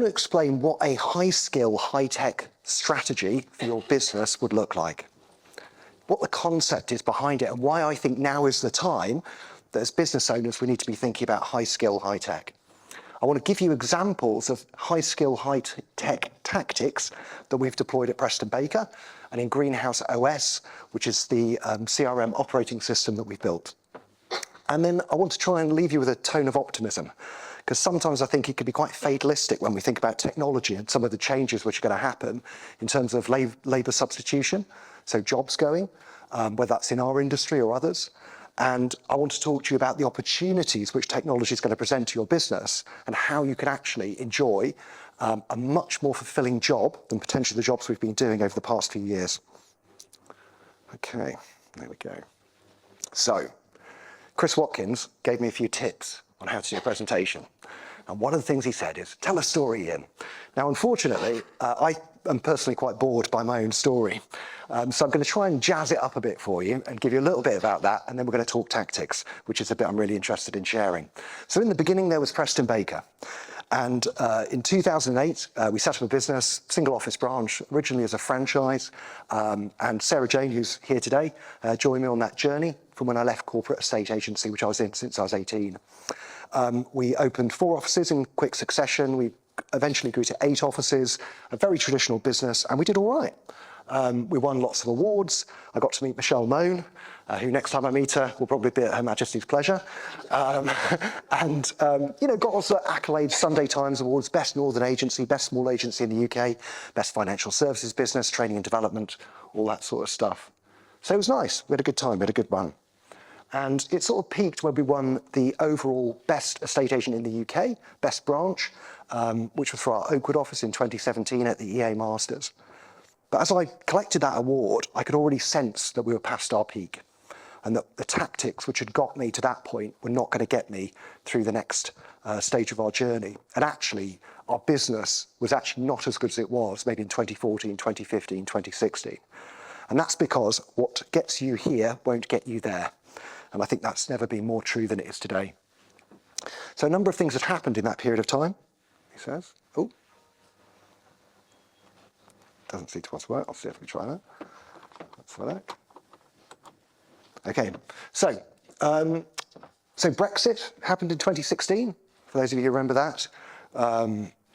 want to explain what a high-skill, high-tech strategy for your business would look like. What the concept is behind it and why I think now is the time that as business owners we need to be thinking about high-skill, high-tech. I want to give you examples of high-skill, high-tech tactics that we've deployed at Preston Baker and in Greenhouse OS, which is the CRM operating system that we've built. And then I want to try and leave you with a tone of optimism, because sometimes I think it can be quite fatalistic when we think about technology and some of the changes which are going to happen in terms of labour substitution, so jobs going, whether that's in our industry or others. And I want to talk to you about the opportunities which technology is going to present to your business and how you can actually enjoy a much more fulfilling job than potentially the jobs we've been doing over the past few years. Okay, there we go. So, Chris Watkins gave me a few tips on how to do a presentation. And one of the things he said is, tell a story, Ian. Now, unfortunately, I am personally quite bored by my own story. So I'm going to try and jazz it up a bit for you and give you a little bit about that, and then we're going to talk tactics, which is a bit I'm really interested in sharing. So in the beginning, there was Preston Baker. And in 2008, we set up a business, single office branch, originally as a franchise. And Sarah Jane, who's here today, joined me on that journey from when I left corporate estate agency, which I was in since I was 18. We opened 4 offices in quick succession. We eventually grew to 8 offices, a very traditional business, and we did all right. We won lots of awards. I got to meet Michelle Moan, who next time I meet her will probably be at Her Majesty's pleasure. And got also accolades, Sunday Times Awards, Best Northern Agency, Best Small Agency in the UK, Best Financial Services Business, Training and Development, all that sort of stuff. So it was nice. We had a good time. We had a good run. And it sort of peaked when we won the overall best estate agent in the UK, best branch, which was for our Oakwood office in 2017 at the EA Masters. But as I collected that award, I could already sense that we were past our peak and that the tactics which had got me to that point were not going to get me through the next stage of our journey. And actually, our business was actually not as good as it was maybe in 2014, 2015, 2016. And that's because what gets you here won't get you there. And I think that's never been more true than it is today. So a number of things had happened in that period of time, he says. Oh, doesn't seem to want to work. I'll see if we try that. Let's try that. Okay, so Brexit happened in 2016, for those of you who remember that.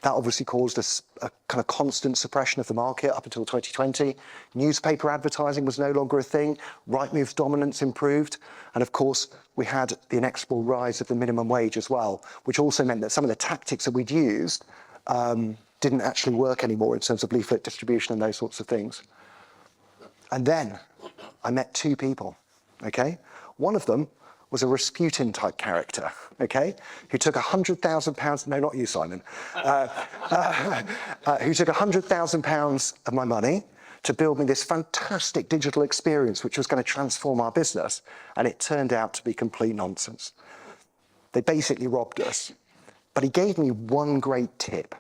That obviously caused a kind of constant suppression of the market up until 2020. Newspaper advertising was no longer a thing. Rightmove's dominance improved. And of course, we had the inexorable rise of the minimum wage as well, which also meant that some of the tactics that we'd used didn't actually work anymore in terms of leaflet distribution and those sorts of things. And then I met 2 people, okay? One of them was a Rasputin type character, okay, who took £100,000, no, not you, Simon, who took £100,000 of my money to build me this fantastic digital experience which was going to transform our business, and it turned out to be complete nonsense. They basically robbed us. But he gave me one great tip,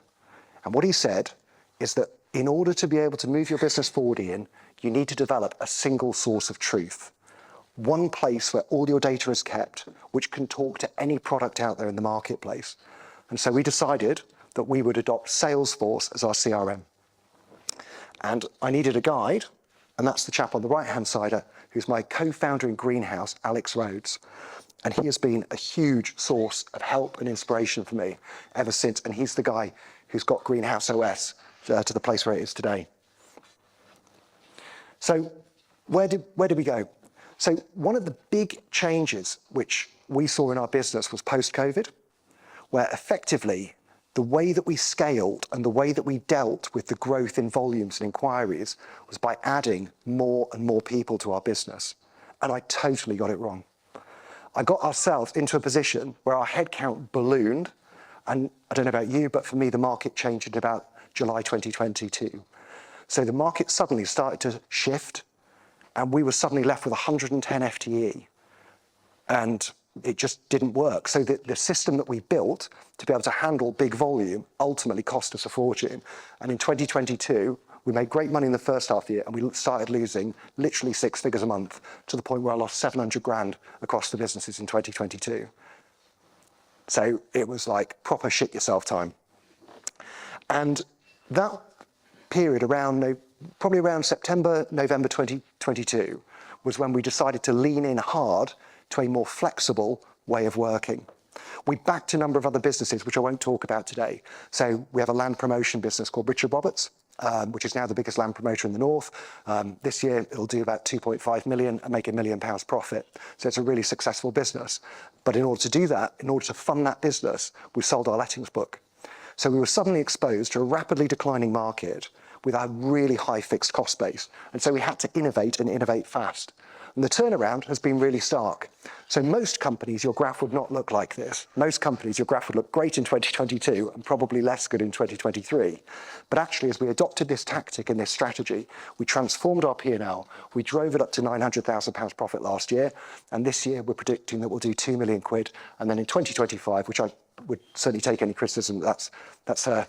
and what he said is that in order to be able to move your business forward, Ian, you need to develop a single source of truth. One place where all your data is kept, which can talk to any product out there in the marketplace. And so we decided that we would adopt Salesforce as our CRM. And I needed a guide, and that's the chap on the right-hand side, who's my co-founder in Greenhouse, Alex Rhodes. And he has been a huge source of help and inspiration for me ever since. And he's the guy who's got Greenhouse OS to the place where it is today. So where did we go? So one of the big changes which we saw in our business was post-COVID, where effectively the way that we scaled and the way that we dealt with the growth in volumes and inquiries was by adding more and more people to our business. And I totally got it wrong. I got ourselves into a position where our headcount ballooned, and I don't know about you, but for me, the market changed in about July 2022. So the market suddenly started to shift, and we were suddenly left with 110 FTE, and it just didn't work. So the system that we built to be able to handle big volume ultimately cost us a fortune. And in 2022, we made great money in the first half of the year, and we started losing literally 6 figures a month, to the point where I lost 700 grand across the businesses in 2022. So it was like proper shit yourself time. And that period probably around September, November 2022 was when we decided to lean in hard to a more flexible way of working. We backed a number of other businesses, which I won't talk about today. So we have a land promotion business called Richard Roberts, which is now the biggest land promoter in the North. This year, it'll do about 2.5 million and make £1 million profit. So it's a really successful business. But in order to do that, in order to fund that business, we sold our lettings book. So we were suddenly exposed to a rapidly declining market with a really high fixed cost base. And so we had to innovate and innovate fast. And the turnaround has been really stark. So most companies, your graph would not look like this. Most companies, your graph would look great in 2022 and probably less good in 2023. But actually, as we adopted this tactic and this strategy, we transformed our P&L. We drove it up to £900,000 profit last year. And this year, we're predicting that we'll do 2 million quid. And then in 2025, which I would certainly take any criticism, that's a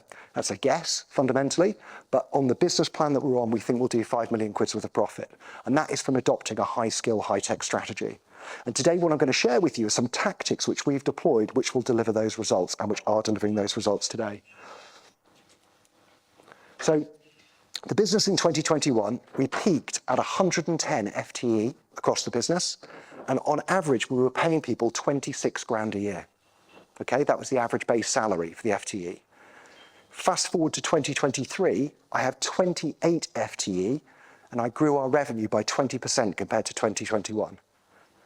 guess, fundamentally. But on the business plan that we're on, we think we'll do 5 million quid's worth of profit. And that is from adopting a high-skill, high-tech strategy. And today, what I'm going to share with you is some tactics which we've deployed, which will deliver those results and which are delivering those results today. So the business in 2021, we peaked at 110 FTE across the business. And on average, we were paying people 26 grand a year. Okay, that was the average base salary for the FTE. Fast forward to 2023, I have 28 FTE, and I grew our revenue by 20% compared to 2021.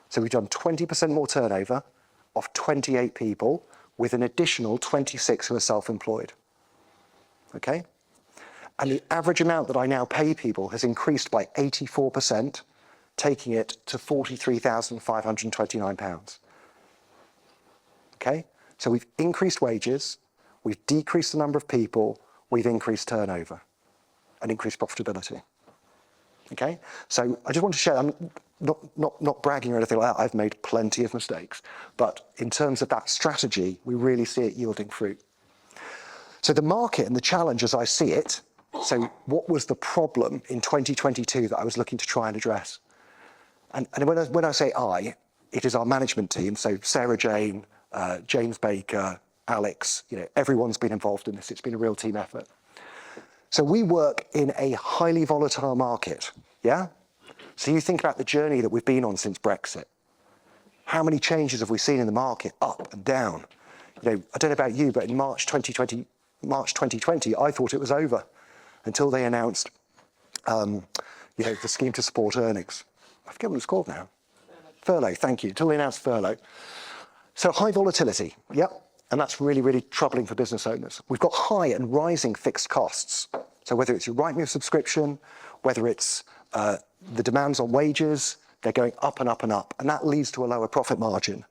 So we've done 20% more turnover of 28 people with an additional 26 who are self-employed. Okay? And the average amount that I now pay people has increased by 84%, taking it to £43,529. Okay? So we've increased wages, we've decreased the number of people, we've increased turnover and increased profitability. Okay? So I just want to share, I'm not bragging or anything like that, I've made plenty of mistakes, but in terms of that strategy, we really see it yielding fruit. So the market and the challenge as I see it, so what was the problem in 2022 that I was looking to try and address? And when I say I, it is our management team, so Sarah Jane, James Baker, Alex, everyone's been involved in this. It's been a real team effort. So we work in a highly volatile market, yeah? So you think about the journey that we've been on since Brexit. How many changes have we seen in the market, up and down? I don't know about you, but in March 2020, I thought it was over until they announced, the scheme to support earnings. I forget what it's called now. Furlough, thank you. Until they announced furlough. So high volatility, yep, and that's really, really troubling for business owners. We've got high and rising fixed costs. So whether it's your Rightmove subscription, whether it's the demands on wages, they're going up and up and up, and that leads to a lower profit margin.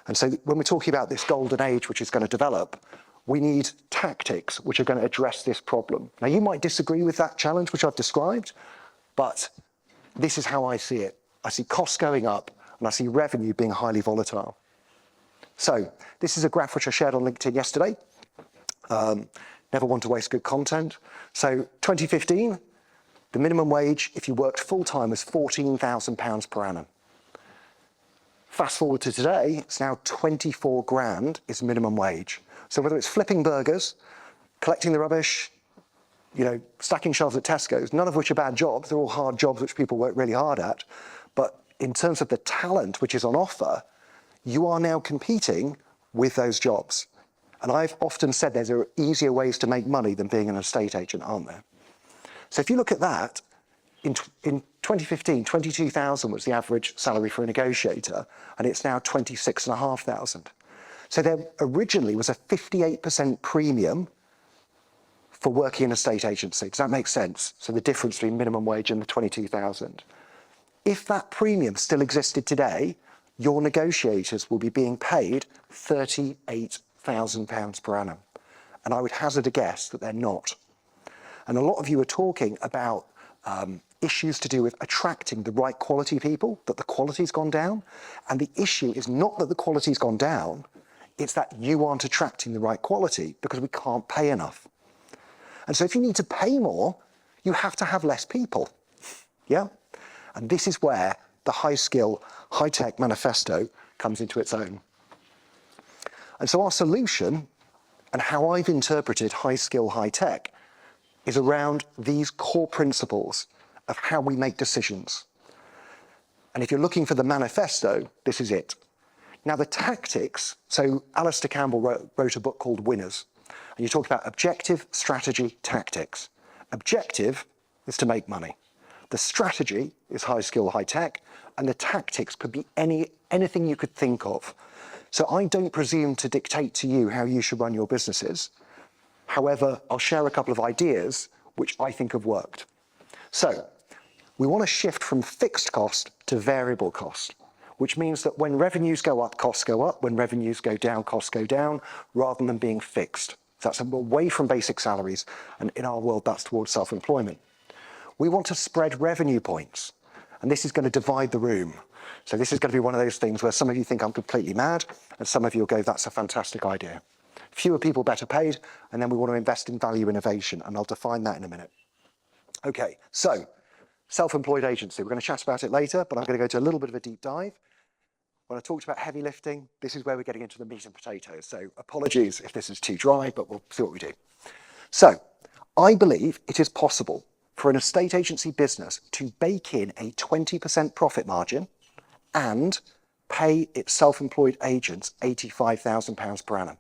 And so when we're talking about this golden age which is going to develop, we need tactics which are going to address this problem. Now, you might disagree with that challenge which I've described, but this is how I see it. I see costs going up, and I see revenue being highly volatile. So this is a graph which I shared on LinkedIn yesterday. Never want to waste good content. So 2015, the minimum wage, if you worked full-time, was £14,000 per annum. Fast forward to today, it's now 24 grand is minimum wage. So whether it's flipping burgers, collecting the rubbish, stacking shelves at Tesco's, none of which are bad jobs, they're all hard jobs which people work really hard at. But in terms of the talent which is on offer, you are now competing with those jobs. And I've often said there are easier ways to make money than being an estate agent, aren't there? So if you look at that, in 2015, 22,000 was the average salary for a negotiator, and it's now 26,500. So there originally was a 58% premium for working in a estate agency. Does that make sense? So the difference between minimum wage and the 22,000. If that premium still existed today, your negotiators will be being paid £38,000 per annum. And I would hazard a guess that they're not. And a lot of you are talking about issues to do with attracting the right quality people, that the quality's gone down. And the issue is not that the quality's gone down, it's that you aren't attracting the right quality because we can't pay enough. And so if you need to pay more, you have to have less people, yeah? And this is where the high-skill, high-tech manifesto comes into its own. And so our solution And how I've interpreted high skill, high tech is around these core principles of how we make decisions. And if you're looking for the manifesto, this is it. Now the tactics, so Alistair Campbell wrote a book called Winners, and you talked about objective, strategy, tactics. Objective is to make money. The strategy is high skill, high tech, and the tactics could be anything you could think of. So I don't presume to dictate to you how you should run your businesses. However, I'll share a couple of ideas which I think have worked. So we want to shift from fixed cost to variable cost, which means that when revenues go up, costs go up. When revenues go down, costs go down, rather than being fixed. That's away from basic salaries, and in our world, that's towards self-employment. We want to spread revenue points, and this is going to divide the room. So this is going to be one of those things where some of you think I'm completely mad, and some of you will go, that's a fantastic idea. Fewer people, better paid, and then we want to invest in value innovation, and I'll define that in a minute. Okay, so self-employed agency. We're going to chat about it later, but I'm going to go to a little bit of a deep dive. When I talked about heavy lifting, this is where we're getting into the meat and potatoes. So apologies if this is too dry, but we'll see what we do. So I believe it is possible for an estate agency business to bake in a 20% profit margin and pay its self-employed agents £85,000 per annum.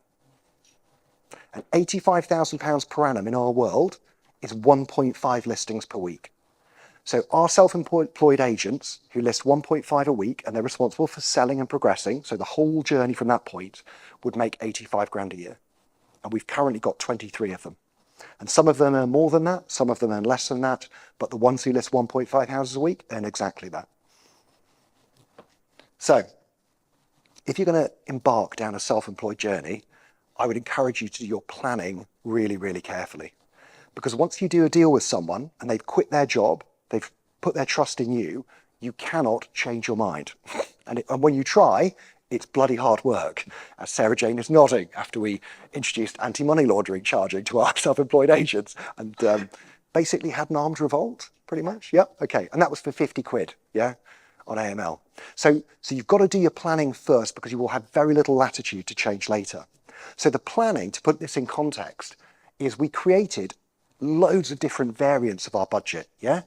And £85,000 per annum in our world is 1.5 listings per week. So our self-employed agents who list 1.5 a week and they're responsible for selling and progressing, so the whole journey from that point would make 85 grand a year. And we've currently got 23 of them. And some of them earn more than that, some of them earn less than that, but the ones who list 1.5 houses a week earn exactly that. So if you're going to embark down a self-employed journey, I would encourage you to do your planning really, really carefully. Because once you do a deal with someone and they've quit their job, they've put their trust in you, you cannot change your mind. And when you try, it's bloody hard work, as Sarah Jane is nodding after we introduced anti-money laundering charging to our self-employed agents and basically had an armed revolt, pretty much. Yep, okay. And that was for 50 quid, yeah, on AML. So you've got to do your planning first because you will have very little latitude to change later. So the planning, to put this in context, is we created loads of different variants of our budget, yeah?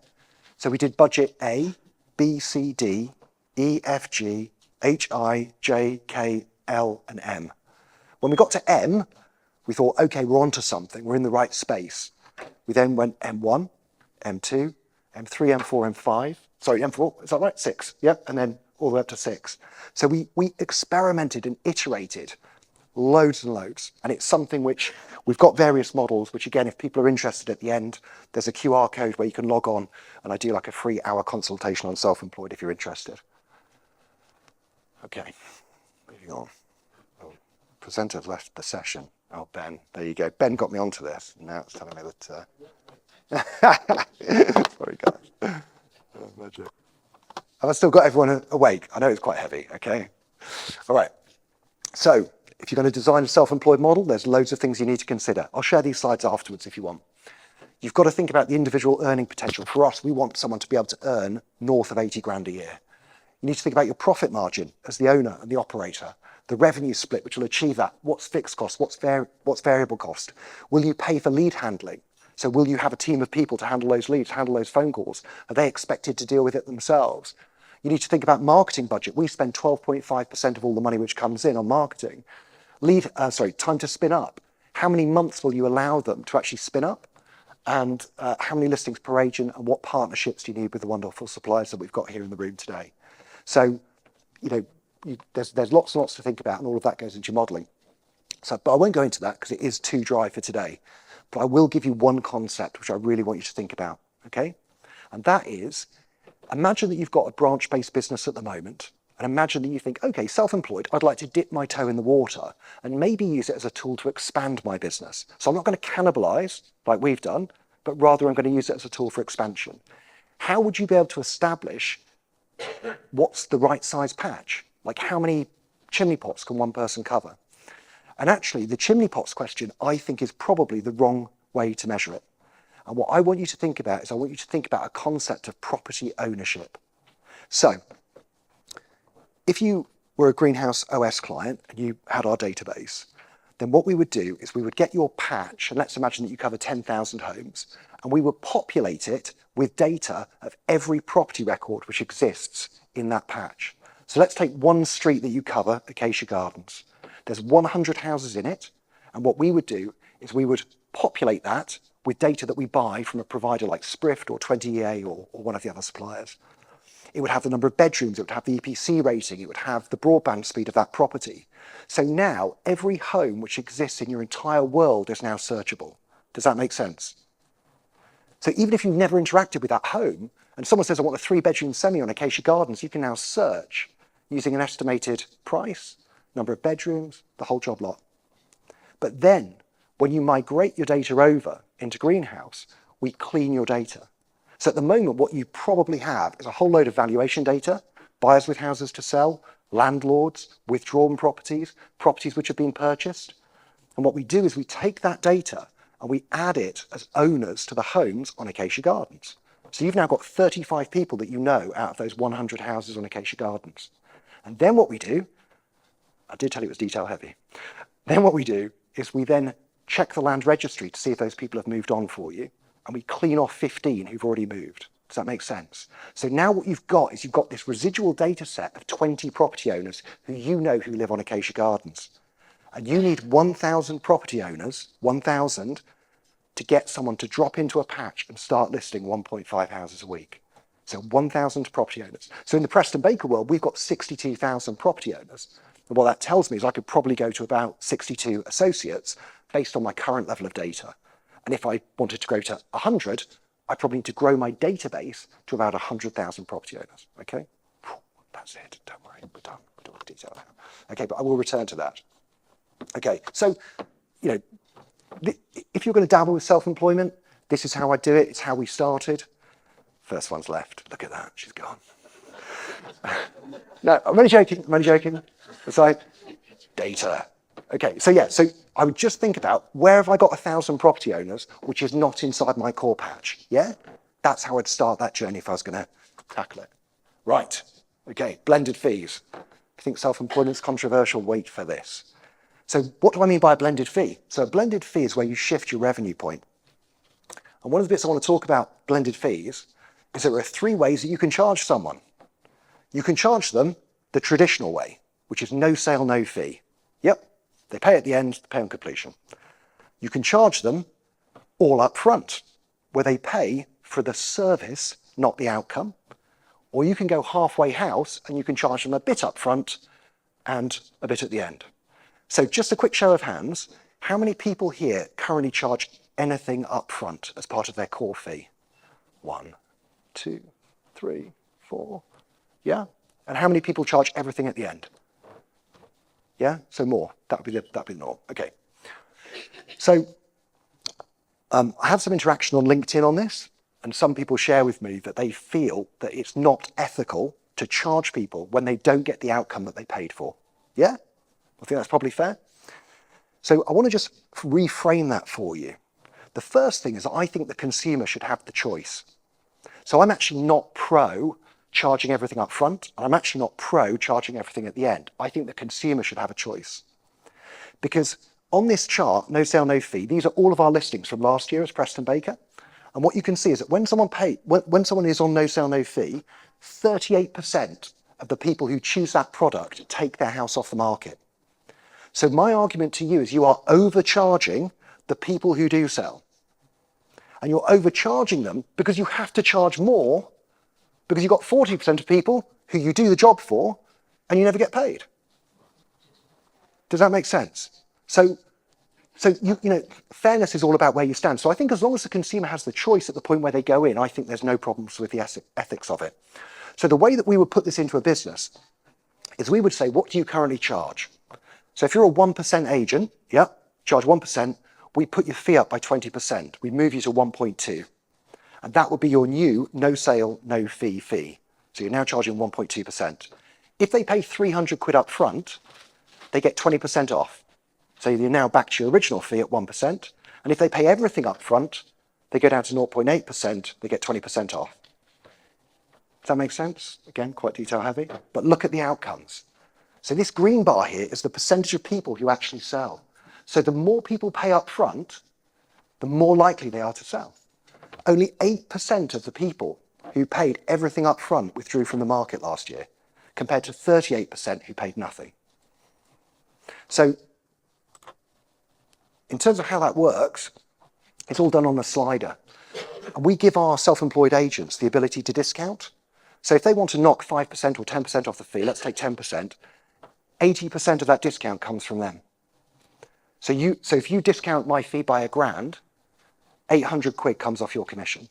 So we did budget A, B, C, D, E, F, G, H, I, J, K, L, and M. When we got to M, we thought, okay, we're onto something. We're in the right space. We then went M1, M2, M3, M4, M5. Sorry, M4, is that right? 6, yep, and then all the way up to 6. So we experimented and iterated loads and loads. And it's something which we've got various models, which again, if people are interested at the end, there's a QR code where you can log on and I do like a free hour consultation on self-employed if you're interested. Okay, moving on. Oh, presenters left the session. Oh, Ben, there you go. Ben got me onto this. Now it's telling me that... Sorry, guys. Oh, magic. Have I still got everyone awake? I know it's quite heavy, okay? All right. So if you're going to design a self-employed model, there's loads of things you need to consider. I'll share these slides afterwards if you want. You've got to think about the individual earning potential. For us, we want someone to be able to earn north of 80 grand a year. You need to think about your profit margin as the owner and the operator, the revenue split which will achieve that. What's fixed cost? What's variable cost? Will you pay for lead handling? So will you have a team of people to handle those leads, handle those phone calls? Are they expected to deal with it themselves? You need to think about marketing budget. We spend 12.5% of all the money which comes in on marketing. Time to spin up. How many months will you allow them to actually spin up? And how many listings per agent and what partnerships do you need with the wonderful suppliers that we've got here in the room today? So, there's lots and lots to think about, and all of that goes into your modelling. But I won't go into that because it is too dry for today. But I will give you one concept which I really want you to think about, okay? And that is, imagine that you've got a branch-based business at the moment, and imagine that you think, okay, self-employed, I'd like to dip my toe in the water and maybe use it as a tool to expand my business. So I'm not going to cannibalise like we've done, but rather I'm going to use it as a tool for expansion. How would you be able to establish what's the right size patch? Like how many chimney pots can one person cover? And actually the chimney pots question, I think, is probably the wrong way to measure it. And what I want you to think about is I want you to think about a concept of property ownership. So if you were a Greenhouse OS client and you had our database, then what we would do is we would get your patch, and let's imagine that you cover 10,000 homes, and we would populate it with data of every property record which exists in that patch. So let's take one street that you cover, Acacia Gardens. There's 100 houses in it, and what we would do is we would populate that with data that we buy from a provider like Sprift or 20EA or one of the other suppliers. It would have the number of bedrooms, it would have the EPC rating, it would have the broadband speed of that property. So now every home which exists in your entire world is now searchable. Does that make sense? So even if you've never interacted with that home, and someone says, I want a 3-bedroom semi on Acacia Gardens, you can now search using an estimated price, number of bedrooms, the whole job lot. But then, when you migrate your data over into Greenhouse, we clean your data. So at the moment, what you probably have is a whole load of valuation data, buyers with houses to sell, landlords, withdrawn properties, properties which have been purchased. And what we do is we take that data and we add it as owners to the homes on Acacia Gardens. So you've now got 35 people that you know out of those 100 houses on Acacia Gardens. And then what we do, I did tell you it was detail heavy. Then what we do is we then check the land registry to see if those people have moved on for you, and we clean off 15 who've already moved. Does that make sense? So now what you've got is you've got this residual data set of 20 property owners who you know who live on Acacia Gardens. And you need 1,000 property owners, 1,000, to get someone to drop into a patch and start listing 1.5 houses a week. So 1,000 property owners. So in the Preston Baker world, we've got 62,000 property owners. And what that tells me is I could probably go to about 62 associates based on my current level of data. And if I wanted to grow to 100, I probably need to grow my database to about 100,000 property owners, okay? That's it, don't worry, we're done. We'll do all the detail now. Okay, but I will return to that. Okay, so, you know, if you're going to dabble with self-employment, this is how I do it. It's how we started. First one's left. Look at that. She's gone. No, I'm only joking. I'm only joking. It's like data. Okay, so yeah, so I would just think about where have I got 1,000 property owners, which is not inside my core patch. Yeah, that's how I'd start that journey if I was going to tackle it. Right. Okay, blended fees. I think self-employment's controversial. Wait for this. So what do I mean by a blended fee? So a blended fee is where you shift your revenue point. And one of the bits I want to talk about blended fees is there are 3 ways that you can charge someone. You can charge them the traditional way, which is no sale, no fee. Yep, they pay at the end, pay on completion. You can charge them all up front, where they pay for the service, not the outcome. Or you can go halfway house and you can charge them a bit up front and a bit at the end. So just a quick show of hands, how many people here currently charge anything up front as part of their core fee? 1, 2, 3, 4. Yeah? And how many people charge everything at the end? Yeah? So more. That'd be the norm. Okay. So I have some interaction on LinkedIn on this, and some people share with me that they feel that it's not ethical to charge people when they don't get the outcome that they paid for. Yeah? I think that's probably fair. So I want to just reframe that for you. The first thing is I think the consumer should have the choice. So I'm actually not pro charging everything up front. I'm actually not pro charging everything at the end. I think the consumer should have a choice. Because on this chart, no sale, no fee, these are all of our listings from last year as Preston Baker. And what you can see is that when someone is on no sale, no fee, 38% of the people who choose that product take their house off the market. So my argument to you is you are overcharging the people who do sell. And you're overcharging them because you have to charge more because you've got 40% of people who you do the job for and you never get paid. Does that make sense? So you know, fairness is all about where you stand. So I think as long as the consumer has the choice at the point where they go in, I think there's no problems with the ethics of it. So the way that we would put this into a business is we would say, what do you currently charge? So if you're a 1% agent, yeah, charge 1%, we put your fee up by 20%. We move you to 1.2. And that would be your new no sale, no fee fee. So you're now charging 1.2%. If they pay 300 quid up front, they get 20% off. So you're now back to your original fee at 1%. And if they pay everything up front, they go down to 0.8%, they get 20% off. Does that make sense? Again, quite detail heavy. But look at the outcomes. So this green bar here is the percentage of people who actually sell. So the more people pay up front, the more likely they are to sell. Only 8% of the people who paid everything up front withdrew from the market last year, compared to 38% who paid nothing. So in terms of how that works, it's all done on a slider. And we give our self-employed agents the ability to discount. So if they want to knock 5% or 10% off the fee, let's take 10%, 80% of that discount comes from them. So if you discount my fee by £1,000, 800 quid comes off your commission.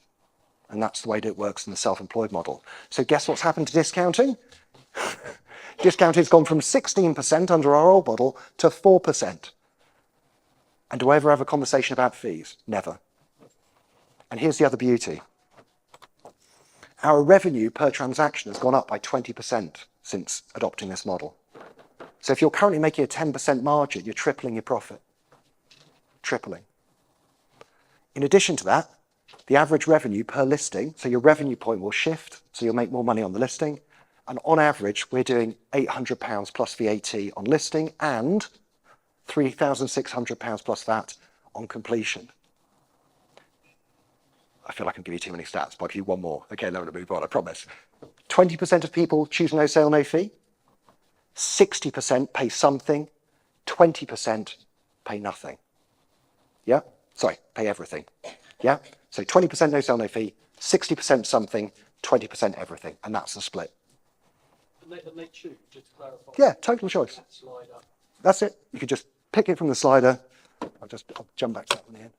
And that's the way that it works in the self-employed model. So guess what's happened to discounting? Discounting's gone from 16% under our old model to 4%. And do I ever have a conversation about fees? Never. And here's the other beauty. Our revenue per transaction has gone up by 20% since adopting this model. So if you're currently making a 10% margin, you're tripling your profit. Tripling. In addition to that, the average revenue per listing, so your revenue point will shift, so you'll make more money on the listing. And on average, we're doing £800 plus VAT on listing and £3,600 plus VAT on completion. I feel like I'm giving you too many stats, but I'll give you one more. Okay, now I'm going to move on, I promise. 20% of people choose no sale, no fee. 60% pay something. 20% pay nothing. Yeah? Sorry, pay everything. Yeah? So 20% no sale, no fee. 60% something. 20% everything. And that's the split. And they choose, just to clarify. Yeah, total choice. That's it. You could just pick it from the slider. I'll jump back to that one here.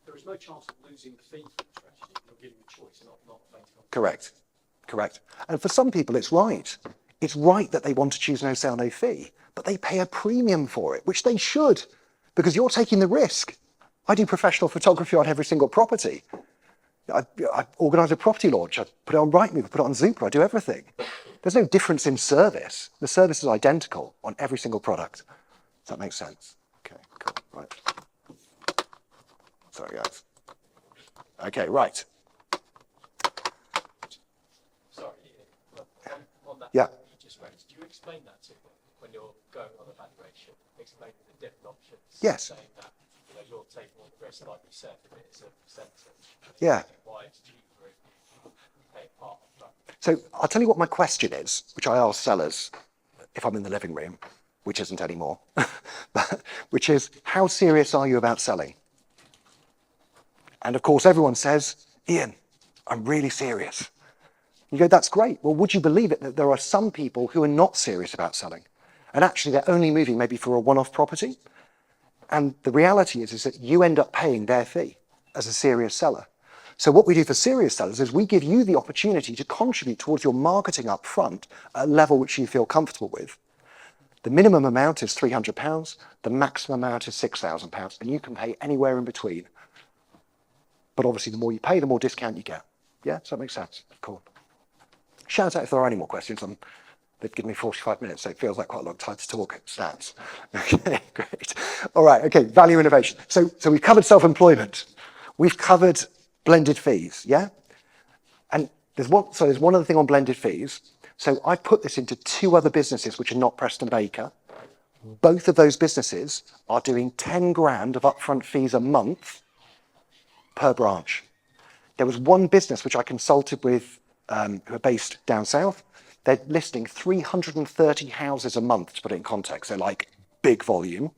There is no chance of losing the fee for the strategy. You're giving a choice, not based on. Correct. Correct. And for some people, it's right. It's right that they want to choose no sale, no fee, but they pay a premium for it, which they should, because you're taking the risk. I do professional photography on every single property. I organise a property launch. I put it on Rightmove, I put it on Zoopla, I do everything. There's no difference in service. The service is identical on every single product. Does that make sense? Okay, cool, right. Sorry, guys. Okay, right. Sorry, on that Yeah. you just raised, do you explain that to them when you're going on evaluation, explaining the different options? Yes. Saying that you're taking all the risk, like you said, if it's a percentage. Yeah. Why it's cheaper if you pay part of that. So I'll tell you what my question is, which I ask sellers if I'm in the living room, which isn't anymore, but, which is, how serious are you about selling? And of course, everyone says, Ian, I'm really serious. You go, that's great. Well, would you believe it that there are some people who are not serious about selling? And actually, they're only moving maybe for a one-off property. And the reality is that you end up paying their fee as a serious seller. So what we do for serious sellers is we give you the opportunity to contribute towards your marketing up front at a level which you feel comfortable with. The minimum amount is £300. The maximum amount is £6,000. And you can pay anywhere in between. But obviously, the more you pay, the more discount you get. Yeah, does that make sense? Cool. Shout out if there are any more questions. They've given me 45 minutes, so it feels like quite a long time to talk stats. Okay, great. All right, okay, value innovation. So we've covered self-employment. We've covered blended fees, yeah? And there's one other thing on blended fees. So I put this into two other businesses which are not Preston Baker. Both of those businesses are doing 10 grand of upfront fees a month per branch. There was one business which I consulted with who are based down south. They're listing 330 houses a month, to put it in context. They're like big volume.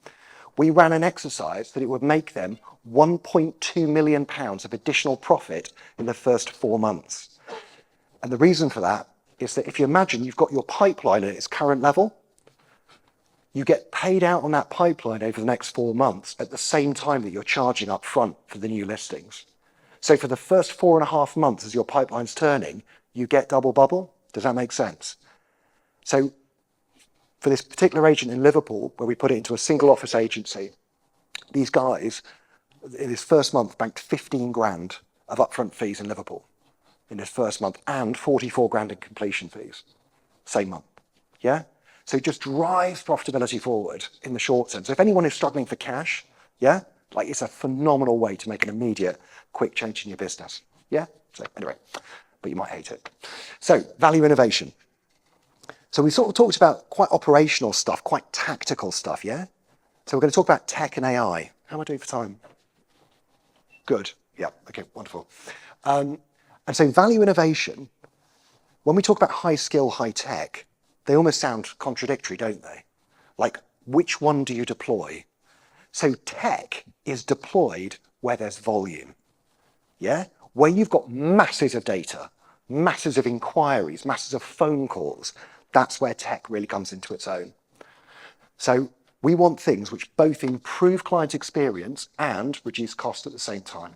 We ran an exercise that it would make them £1.2 million of additional profit in the first 4 months. And the reason for that is that if you imagine you've got your pipeline at its current level, you get paid out on that pipeline over the next 4 months at the same time that you're charging up front for the new listings. So for the first 4.5 months as your pipeline's turning, you get double bubble. Does that make sense? So for this particular agent in Liverpool, where we put it into a single office agency, these guys, in his first month, banked 15 grand of upfront fees in Liverpool in his first month and 44 grand in completion fees, same month. Yeah? So it just drives profitability forward in the short term. So if anyone is struggling for cash, yeah, like it's a phenomenal way to make an immediate, quick change in your business. Yeah? So anyway, but you might hate it. So value innovation. So we sort of talked about quite operational stuff, quite tactical stuff, yeah? So we're going to talk about tech and AI. How am I doing for time? Good. Yeah. Okay. Wonderful. And so value innovation, when we talk about high skill, high tech, they almost sound contradictory, don't they? Like, which one do you deploy? So tech is deployed where there's volume. Yeah? Where you've got masses of data, masses of inquiries, masses of phone calls, that's where tech really comes into its own. So we want things which both improve client experience and reduce cost at the same time.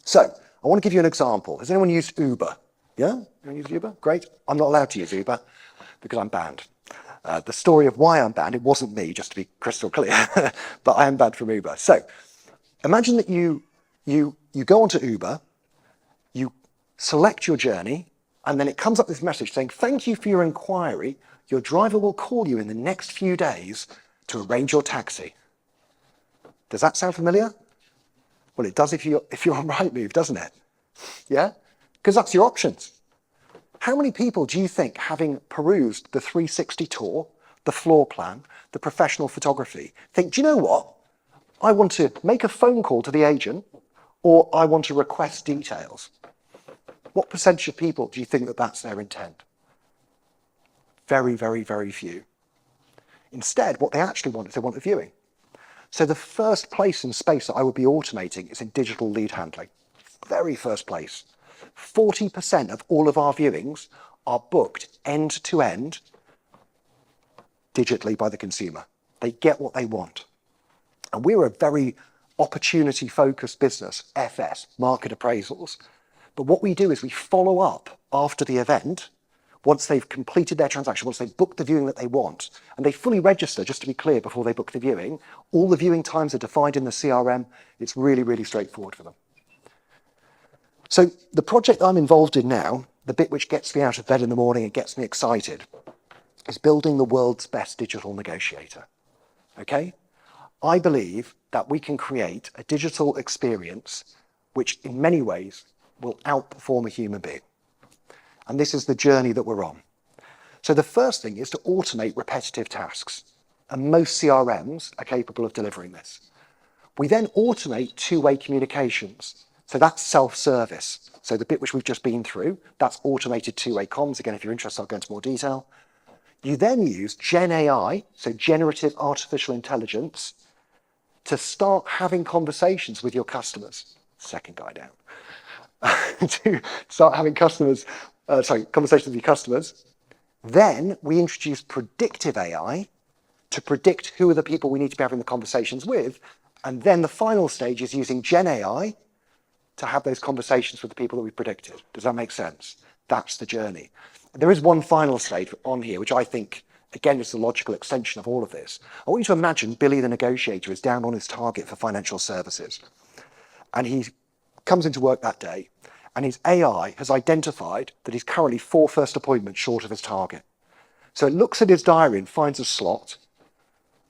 So I want to give you an example. Has anyone used Uber? Yeah? Anyone used Uber? Great. I'm not allowed to use Uber because I'm banned. The story of why I'm banned, it wasn't me, just to be crystal clear, but I am banned from Uber. So imagine that you go onto Uber, you select your journey, and then it comes up with this message saying, thank you for your inquiry. Your driver will call you in the next few days to arrange your taxi. Does that sound familiar? Well, it does if you're on Rightmove, doesn't it? Yeah? Because that's your options. How many people do you think, having perused the 360 tour, the floor plan, the professional photography, think, do you know what? I want to make a phone call to the agent, or I want to request details. What percentage of people do you think that that's their intent? Very, very, very few. Instead, what they actually want is they want a viewing. So the first place in space that I would be automating is in digital lead handling. Very first place. 40% of all of our viewings are booked end to end digitally by the consumer. They get what they want. And we're a very opportunity-focused business, FS, market appraisals. But what we do is we follow up after the event, once they've completed their transaction, once they've booked the viewing that they want, and they fully register, just to be clear, before they book the viewing. All the viewing times are defined in the CRM. It's really, really straightforward for them. So the project I'm involved in now, the bit which gets me out of bed in the morning and gets me excited, is building the world's best digital negotiator. Okay? I believe that we can create a digital experience which in many ways will outperform a human being. And this is the journey that we're on. So the first thing is to automate repetitive tasks. And most CRMs are capable of delivering this. We then automate two-way communications. So that's self-service. So the bit which we've just been through, that's automated two-way comms. Again, if you're interested, I'll go into more detail. You then use Gen AI, so generative artificial intelligence, to start having conversations with your customers. Second guy down. To start having conversations with your customers. Then we introduce predictive AI to predict who are the people we need to be having the conversations with. And then the final stage is using Gen AI to have those conversations with the people that we predicted. Does that make sense? That's the journey. There is one final stage on here, which I think, again, is the logical extension of all of this. I want you to imagine Billy the negotiator is down on his target for financial services. And he comes into work that day, and his AI has identified that he's currently 4 first appointments short of his target. So it looks at his diary and finds a slot,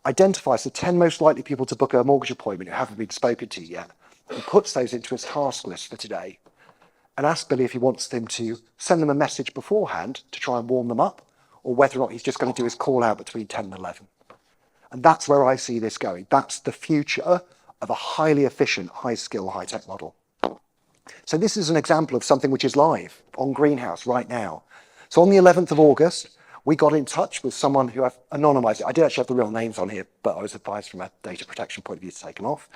identifies the 10 most likely people to book a mortgage appointment who haven't been spoken to yet, and puts those into his task list for today, and asks Billy if he wants them to send them a message beforehand to try and warm them up, or whether or not he's just going to do his call out between 10 and 11. And that's where I see this going. That's the future of a highly efficient, high-skill, high-tech model. So this is an example of something which is live on Greenhouse right now. So on the 11th of August, we got in touch with someone who I've anonymized it. I did actually have the real names on here, but I was advised from a data protection point of view to take them off.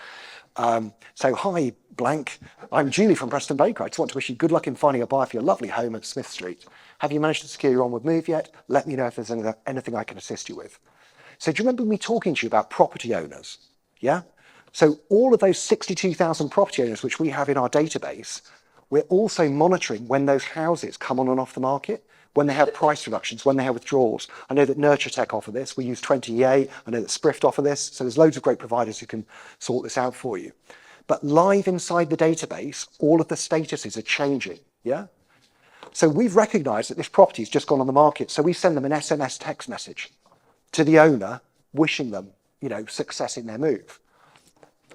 So hi, blank. I'm Julie from Preston Baker. I just want to wish you good luck in finding a buyer for your lovely home at Smith Street. Have you managed to secure your onward move yet? Let me know if there's anything I can assist you with. So do you remember me talking to you about property owners? Yeah? So all of those 62,000 property owners which we have in our database, we're also monitoring when those houses come on and off the market, when they have price reductions, when they have withdrawals. I know that Nurture Tech offer this. We use 20EA. I know that Sprift offer this. So there's loads of great providers who can sort this out for you. But live inside the database, all of the statuses are changing. Yeah? So we've recognized that this property's just gone on the market. So we send them an SMS text message to the owner, wishing them, success in their move.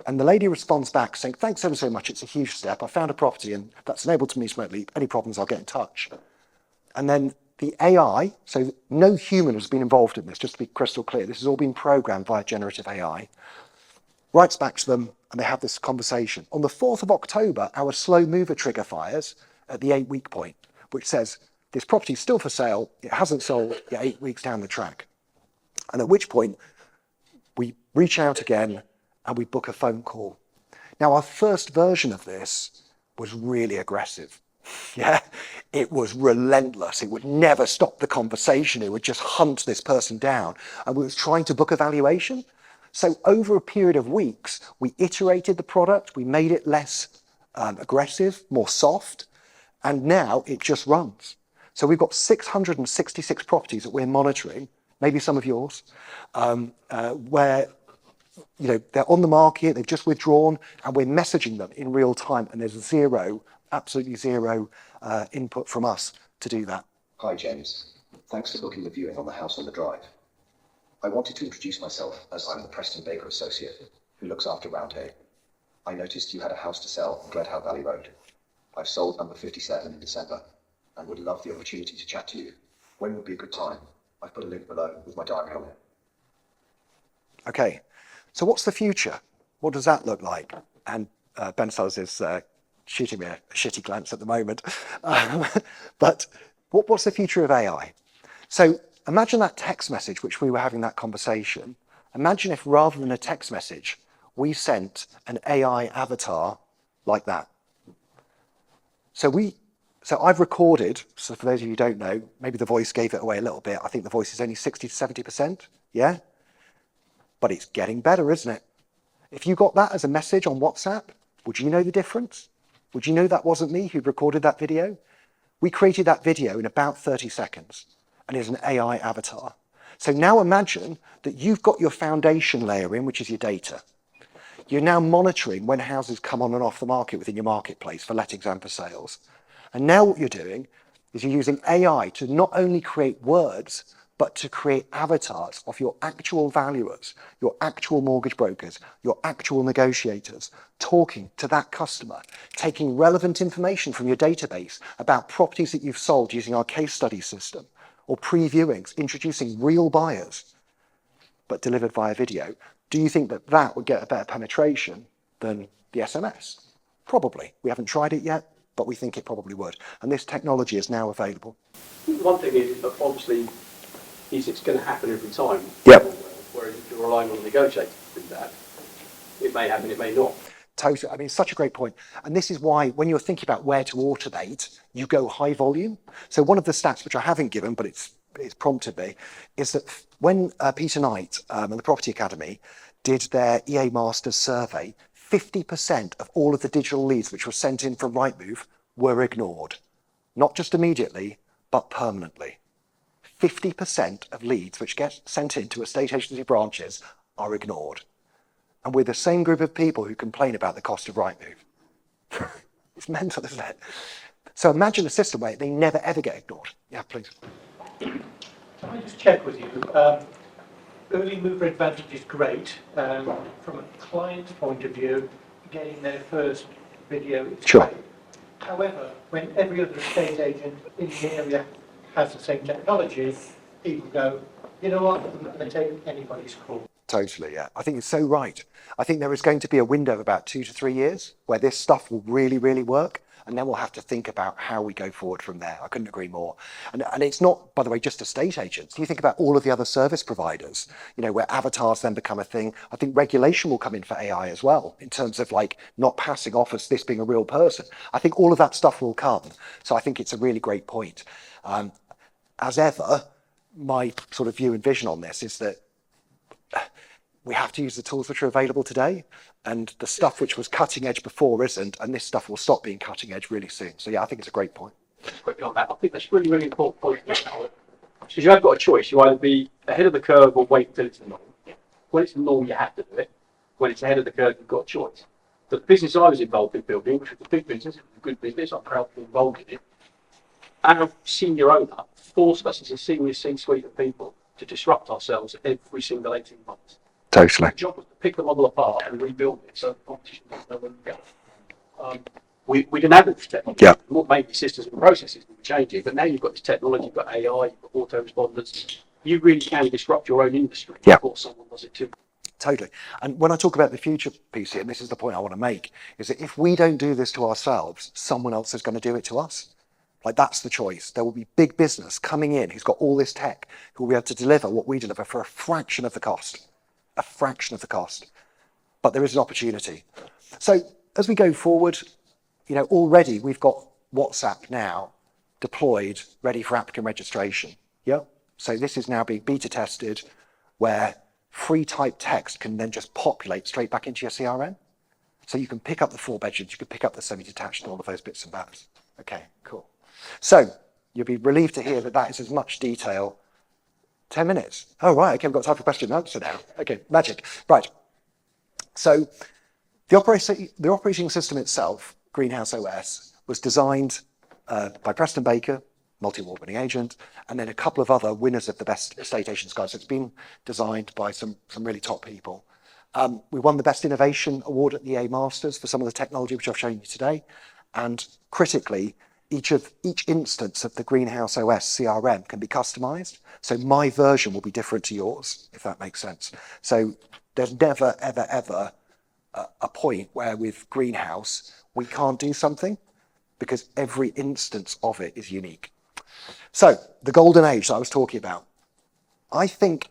And the lady responds back saying, thanks ever so much. It's a huge step. I found a property and that's enabled me to make leap. Any problems, I'll get in touch. And then the AI, so no human has been involved in this, just to be crystal clear, this has all been programmed via generative AI, writes back to them and they have this conversation. On the 4th of October, our slow mover trigger fires at the 8-week point, which says, this property is still for sale, it hasn't sold, you're 8 weeks down the track. And at which point, we reach out again and we book a phone call. Now, our first version of this was really aggressive. Yeah, it was relentless. It would never stop the conversation. It would just hunt this person down. And we was trying to book a valuation. So over a period of weeks, we iterated the product. We made it less aggressive, more soft. And now it just runs. So we've got 666 properties that we're monitoring, maybe some of yours, where they're on the market, they've just withdrawn, and we're messaging them in real time, and there's absolutely zero input from us to do that. Hi, James. Thanks for booking the viewing on the house on the drive. I wanted to introduce myself as I'm the Preston Baker associate who looks after Round A. I noticed you had a house to sell on Dreadhouse Valley Road. I've sold number 57 in December and would love the opportunity to chat to you. When would be a good time? I've put a link below with my diary on it. Okay, so what's the future? What does that look like? And Ben Sellers is shooting me a shitty glance at the moment. But what's the future of AI? So imagine that text message which we were having that conversation. Imagine if rather than a text message, we sent an AI avatar like that. So I've recorded, so for those of you who don't know, maybe the voice gave it away a little bit. I think the voice is only 60 to 70%, yeah? But it's getting better, isn't it? If you got that as a message on WhatsApp, would you know the difference? Would you know that wasn't me who recorded that video? We created that video in about 30 seconds, and it's an AI avatar. So now imagine that you've got your foundation layer in, which is your data. You're now monitoring when houses come on and off the market within your marketplace for lettings and for sales. And now what you're doing is you're using AI to not only create words, but to create avatars of your actual valuers, your actual mortgage brokers, your actual negotiators, talking to that customer, taking relevant information from your database about properties that you've sold using our case study system, or previewings, introducing real buyers, but delivered via video. Do you think that that would get a better penetration than the SMS? Probably. We haven't tried it yet, but we think it probably would. And this technology is now available. One thing is that obviously it's going to happen every time. Yep. Whereas if you're relying on negotiators to do that, it may happen, it may not. Totally. I mean, such a great point. And this is why when you're thinking about where to automate, you go high volume. So one of the stats, which I haven't given, but it's prompted me, is that when Peter Knight and the Property Academy did their EA Masters survey, 50% of all of the digital leads which were sent in from Rightmove were ignored. Not just immediately, but permanently. 50% of leads which get sent into estate agency branches are ignored. And we're the same group of people who complain about the cost of Rightmove. It's mental, isn't it? So imagine a system where they never ever get ignored. Yeah, please. Can I just check with you? Early mover advantage is great. From a client's point of view, getting their first video is Sure. great. However, when every other estate agent in the area has the same technology, people go, you know what, I'm not going to take anybody's call. Totally, yeah. I think you're so right. I think there is going to be a window of about 2 to 3 years where this stuff will really, really work. And then we'll have to think about how we go forward from there. I couldn't agree more. And it's not, by the way, just estate agents. You think about all of the other service providers, where avatars then become a thing. I think regulation will come in for AI as well, in terms of not passing off as this being a real person. I think all of that stuff will come. So I think it's a really great point. As ever, my sort of view and vision on this is that we have to use the tools which are available today, and the stuff which was cutting edge before isn't, and this stuff will stop being cutting edge really soon. So yeah, I think it's a great point. Quickly on that, I think that's really, really important point. Because you have got a choice. You either be ahead of the curve or wait until it's the norm. When it's the norm, you have to do it. When it's ahead of the curve, you've got a choice. The business I was involved in building, which was a big business, it was a good business, I'm proud to be involved in it. Our senior owner forced us as a senior C-suite of people to disrupt ourselves every single 18 months. Totally. The job was to pick the model apart and rebuild it so the competition didn't know where to go. we didn't have this technology. Yeah. More maybe systems and processes were changing, but now you've got this technology, you've got AI, you've got autoresponders. You really can disrupt your own industry before someone does it too. Totally. And when I talk about the future piece here, and this is the point I want to make, is that if we don't do this to ourselves, someone else is going to do it to us. Like, that's the choice. There will be big business coming in who's got all this tech, who will be able to deliver what we deliver for a fraction of the cost. A fraction of the cost. But there is an opportunity. So as we go forward, already we've got WhatsApp now deployed, ready for applicant registration. Yeah. So this is now being beta tested, where free type text can then just populate straight back into your CRM. So you can pick up the 4 bedrooms, you can pick up the semi-detached and all of those bits and bats. Okay, cool. So you'll be relieved to hear that that is as much detail. 10 minutes. Oh, right. Okay, we've got time for question and answer now. Okay, magic. Right. So the operating system itself, Greenhouse OS, was designed by Preston Baker, multi-award winning agent, and then a couple of other winners of the best estate agents guys. So it's been designed by some really top people. We won the Best Innovation Award at the EA Masters for some of the technology which I've shown you today. And critically, each instance of the Greenhouse OS CRM can be customized. So my version will be different to yours, if that makes sense. So there's never, ever, ever a point where with Greenhouse, we can't do something, because every instance of it is unique. So the golden age that I was talking about, I think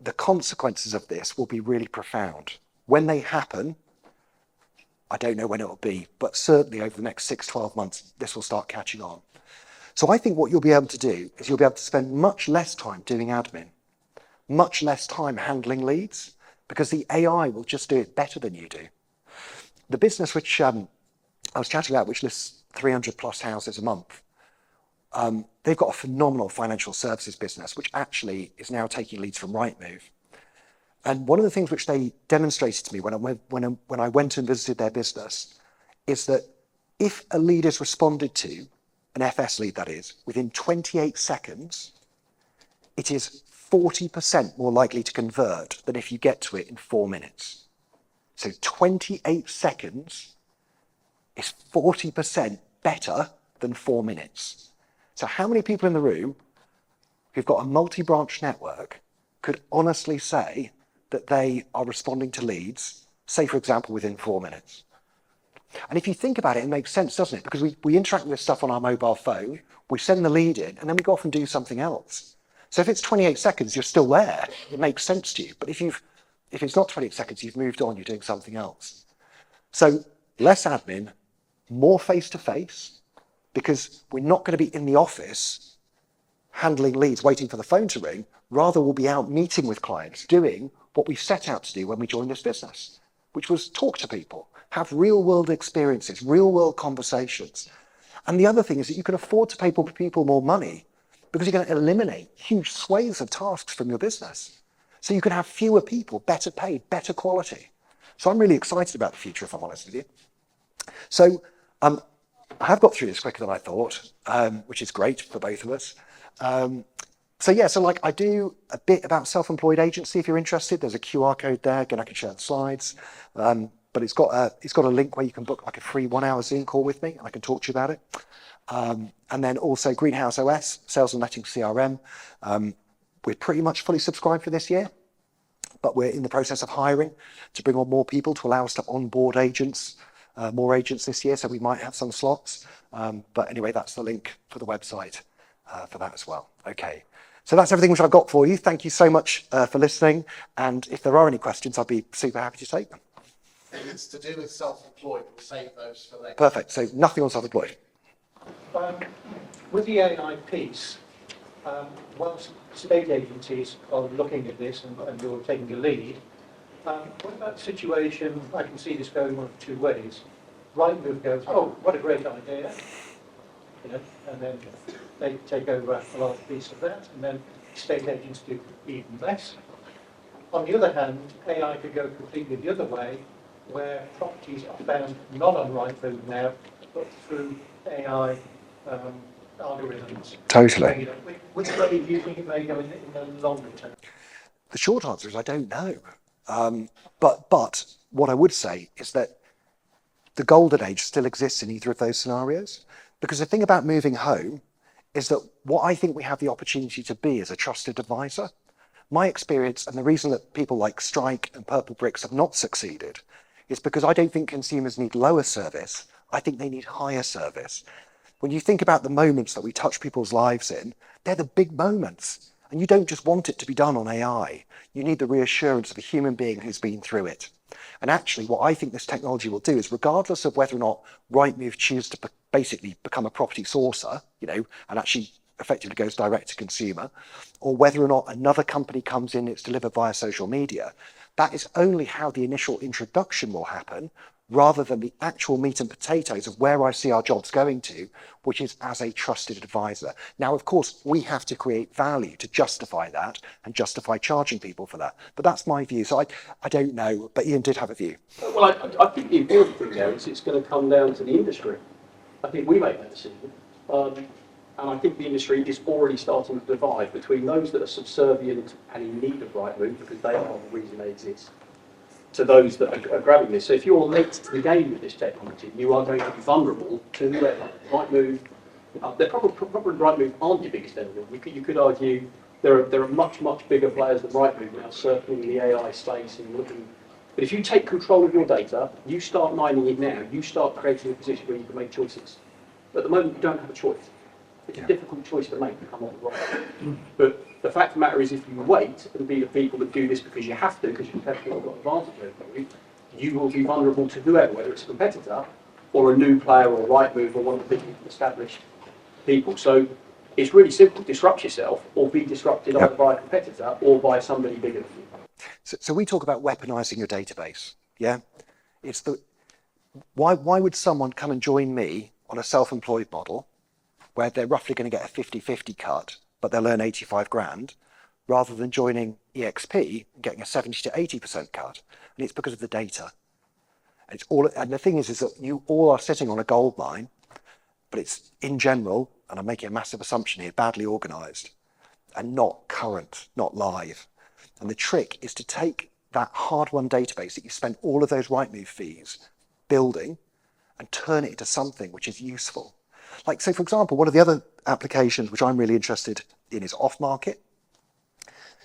the consequences of this will be really profound. When they happen, I don't know when it will be, but certainly over the next 6-12 months, this will start catching on. So I think what you'll be able to do is you'll be able to spend much less time doing admin, much less time handling leads, because the AI will just do it better than you do. The business which I was chatting about, which lists 300 plus houses a month, they've got a phenomenal financial services business, which actually is now taking leads from Rightmove. And one of the things which they demonstrated to me when I went and visited their business is that if a lead is responded to, an FS lead that is, within 28 seconds, it is 40% more likely to convert than if you get to it in 4 minutes. So 28 seconds is 40% better than 4 minutes. So how many people in the room who've got a multi-branch network could honestly say that they are responding to leads, say, for example, within 4 minutes? And if you think about it, it makes sense, doesn't it? Because we interact with stuff on our mobile phone, we send the lead in, and then we go off and do something else. So if it's 28 seconds, you're still there. It makes sense to you. But if it's not 28 seconds, you've moved on, you're doing something else. So less admin, more face-to-face, because we're not going to be in the office handling leads, waiting for the phone to ring. Rather, we'll be out meeting with clients, doing what we set out to do when we joined this business, which was talk to people, have real-world experiences, real-world conversations. And the other thing is that you can afford to pay people more money because you're going to eliminate huge swathes of tasks from your business. So you can have fewer people, better paid, better quality. So I'm really excited about the future, if I'm honest with you. So I have got through this quicker than I thought, which is great for both of us. So I do a bit about self-employed agency. If you're interested, there's a QR code there. Again, I can share the slides. But it's got a link where you can book like a free 1-hour Zoom call with me, and I can talk to you about it. And then also Greenhouse OS, Sales and Letting CRM. We're pretty much fully subscribed for this year, but we're in the process of hiring to bring on more people to allow us to onboard agents, more agents this year. So we might have some slots. But anyway, that's the link for the website for that as well. Okay. So that's everything which I've got for you. Thank you so much for listening. And if there are any questions, I'd be super happy to take them. If it's to do with self-employed, we'll save those for later. Perfect. So nothing on self-employed. With the AI piece, whilst state agencies are looking at this and you're taking the lead, what about the situation, I can see this going one of 2 ways. Rightmove goes, oh, what a great idea, and then they take over a large piece of that, and then state agents do even less. On the other hand, AI could go completely the other way, where properties are found not on Rightmove now, but through AI algorithms. Totally. Which way do you think it may go in the longer term? The short answer is I don't know. But what I would say is that the golden age still exists in either of those scenarios. Because the thing about moving home is that what I think we have the opportunity to be is a trusted advisor. My experience, and the reason that people like Strike and Purple Bricks have not succeeded, is because I don't think consumers need lower service. I think they need higher service. When you think about the moments that we touch people's lives in, they're the big moments. And you don't just want it to be done on AI. You need the reassurance of a human being who's been through it. And actually, what I think this technology will do is, regardless of whether or not Rightmove chooses to basically become a property sourcer, and actually effectively goes direct to consumer, or whether or not another company comes in, it's delivered via social media, that is only how the initial introduction will happen, rather than the actual meat and potatoes of where I see our jobs going to, which is as a trusted advisor. Now, of course, we have to create value to justify that and justify charging people for that. But that's my view. So I don't know, but Ian did have a view. Well, I think the important thing there is it's going to come down to the industry. I think we make that decision. And I think the industry is already starting to divide between those that are subservient and in need of Rightmove because they are the reason they exist, to those that are grabbing this. So if you're late to the game with this technology, you are going to be vulnerable to whoever. Rightmove, probably Rightmove aren't your biggest enemy. You could argue there are much bigger players than Rightmove now circling the AI space and looking. But if you take control of your data, you start mining it now, you start creating a position where you can make choices. At the moment, you don't have a choice. It's a difficult choice to make to come on the right. But the fact of the matter is, if you wait and be the people that do this because you have to, because your competitor have got advantage over you, you will be vulnerable to whoever, whether it's a competitor or a new player or Rightmove or one of the big established people. So it's really simple: disrupt yourself, or be disrupted either by a competitor or by somebody bigger than you. So we talk about weaponizing your database. Yeah, it's why would someone come and join me on a self-employed model where they're roughly going to get a 50-50 cut, but they'll earn 85 grand, rather than joining EXP and getting a 70 to 80% cut? And it's because of the data. And the thing is that you all are sitting on a gold mine, but it's in general, and I'm making a massive assumption here, badly organized and not current, not live. And the trick is to take that hard-won database that you spent all of those Rightmove fees building and turn it into something which is useful. Like, so for example, one of the other applications which I'm really interested in is off-market.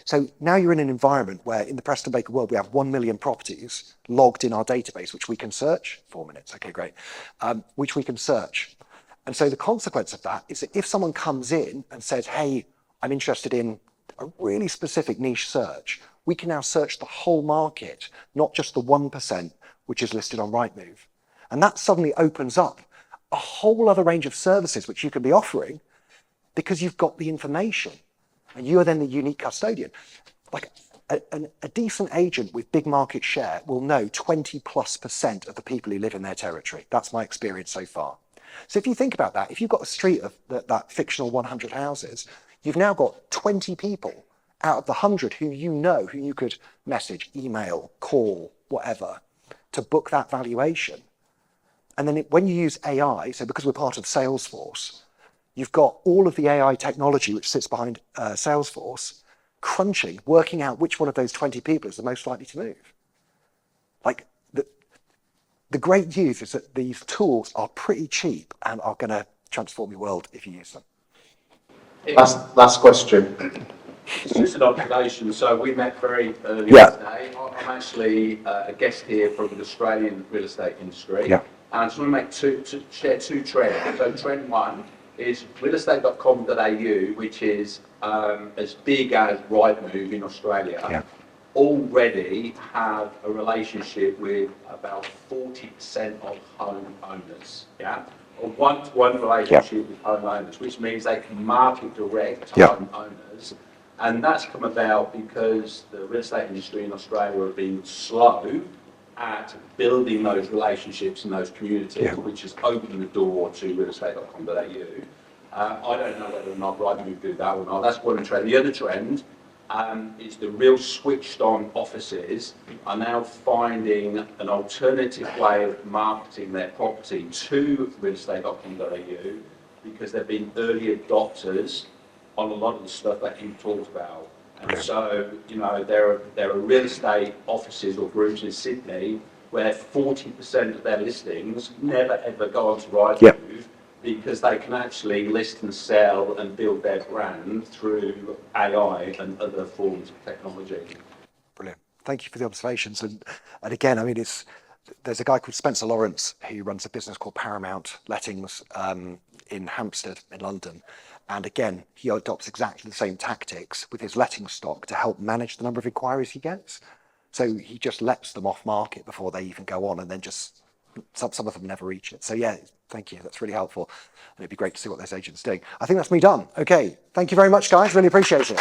So now you're in an environment where in the Preston Baker world, we have 1 million properties logged in our database, which we can search. 4 minutes, okay, great. Which we can search. And so the consequence of that is that if someone comes in and says, hey, I'm interested in a really specific niche search, we can now search the whole market, not just the 1% which is listed on Rightmove. And that suddenly opens up a whole other range of services which you can be offering because you've got the information and you are then the unique custodian. Like a decent agent with big market share will know 20+% of the people who live in their territory. That's my experience so far. So if you think about that, if you've got a street of that fictional 100 houses, you've now got 20 people out of the 100 who you could message, email, call, whatever, to book that valuation. And then when you use AI, so because we're part of Salesforce, you've got all of the AI technology which sits behind Salesforce, crunching, working out which one of those 20 people is the most likely to move. Like, the great news is that these tools are pretty cheap and are going to transform your world if you use them. Last question. It's just an observation. So we met very early today. I'm actually a guest here from the Australian real estate industry. Yeah. And I just want to share two trends. So trend one is realestate.com.au, which is as big as Rightmove in Australia, already have a relationship with about 40% of home owners. Yeah. A one-to-one relationship with homeowners, which means they can market direct to homeowners. And that's come about because the real estate industry in Australia have been slow at building those relationships in those communities, which has opened the door to realestate.com.au. I don't know whether or not Rightmove do that or not. That's one trend. The other trend is the real switched on offices are now finding an alternative way of marketing their property to realestate.com.au because they've been early adopters on a lot of the stuff that you talked about. And so, there are real estate offices or groups in Sydney where 40% of their listings never ever go onto Rightmove Yep. because they can actually list and sell and build their brand through AI and other forms of technology. Brilliant. Thank you for the observations. And again, I mean, there's a guy called Spencer Lawrence who runs a business called Paramount Lettings in Hampstead in London. And again, he adopts exactly the same tactics with his letting stock to help manage the number of inquiries he gets. So he just lets them off market before they even go on, and then just some of them never reach it. So yeah, thank you. That's really helpful. And it'd be great to see what those agents are doing. I think that's me done. Okay. Thank you very much, guys. Really appreciate it.